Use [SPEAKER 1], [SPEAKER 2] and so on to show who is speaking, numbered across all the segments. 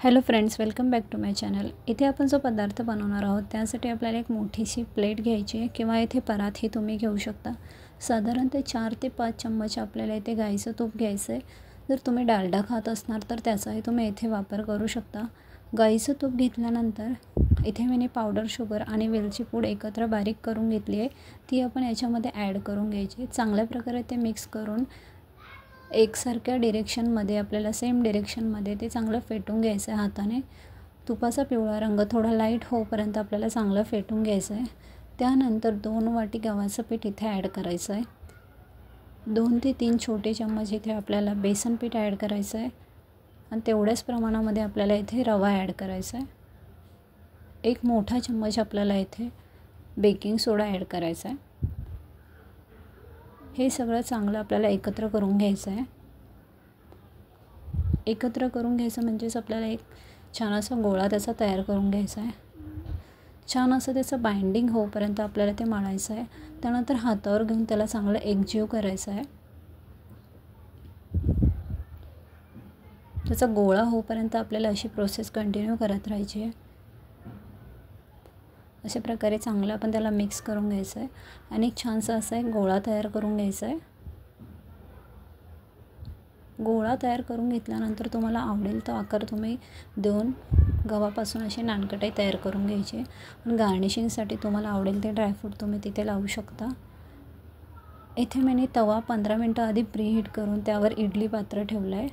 [SPEAKER 1] Hello friends, welcome back to my channel. इथे आपण जो पदार्थ बनवणार आहोत त्यासाठी आपल्याला एक मोठीशी प्लेट घ्यायची आहे किंवा इथे परातही तुम्ही घेऊ शकता। साधारणतः 4 ते 5 चम्मच आपल्याला इथे गाईचं तूप घ्यायचं आहे। जर तुम्ही डालडा खात असणार तर त्याचाही तुम्ही इथे वापर करू शकता। गाईचं तूप घेतल्यानंतर इथे मी पावडर शुगर आणि वेलची पूड एकत्र बारीक करून घेतली आहे, ती आपण याच्यामध्ये ॲड करून घ्यायची। चांगल्या प्रकारे ते मिक्स करून एकसारख्या डिरेक्शनमध्ये आपल्याला सेम डिरेक्शनमध्ये ते चांगलं फेटून घ्यायचं आहे हाताने। तुपाचा पिवळा रंग थोडा लाईट होईपर्यंत आपल्याला चांगलं फेटून घ्यायचं आहे। त्यानंतर 2 वाटी गव्हाचं पीठ इथे ॲड करायचं आहे। 2 ते 3 छोटे चम्मच इथे आपल्याला बेसन पीठ ॲड करायचं आहे आणि तेवढ्याच प्रमाणामध्ये आपल्याला इथे रवा ॲड करायचा आहे। 1 मोठा चम्मच आपल्याला इथे बेकिंग सोडा ॲड करायचा आहे। हे सगळं चांगलं आपल्याला एकत्र करून घ्यायचं आहे। एकत्र करून घ्यायचं म्हणजेच आपल्याला एक छान असा गोळा त्याचा तयार करून घ्यायचा आहे। छान असं त्याचं बाइंडिंग होईपर्यंत आपल्याला ते मळायचं आहे। त्यानंतर हातावर घेऊन त्याला चांगलं एकजीव करायचं आहे। त्याचा गोळा होईपर्यंत आपल्याला अशी प्रोसेस कंटिन्यू करत राहायची आहे। अशा प्रकारे चांगलं आपण त्याला मिक्स करून घ्यायचं आहे आणि एक छानसा असा एक गोळा तयार करून घ्यायचा आहे। गोळा तयार करून घेतल्यानंतर तुम्हाला आवडेल तो आकार तुम्ही देऊन गव्हापासून अशी नानकटाई तयार करून घ्यायची आहे। आणि गार्निशिंगसाठी तुम्हाला आवडेल ते ड्रायफ्रूट तुम्ही तिथे लावू शकता। इथे मी तवा 15 मिनटं आधी प्रीहीट करून त्यावर इडली पात्र ठेवलं आहे।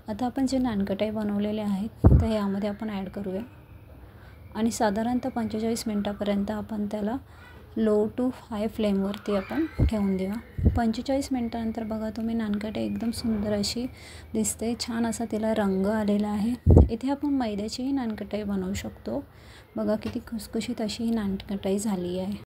[SPEAKER 1] आता आपण जे नानकटाई बनवलेले आहेत ते यामध्ये आपण ॲड करूया आणि साधारणतः 45 मिनटापर्यंत आपण त्याला लो टू हाय फ्लेमवरती आपण ठेवून देऊ। 45 मिनटानंतर बघा तुम्ही नानकटाई एकदम सुंदर अशी दिसते, छान असा तिला रंग आलेला आहे। इथे आपण मैद्याचीही नानकटाई बनवू शकतो। बघा किती खुसखुशीत अशी ही नानकटाई झाली आहे।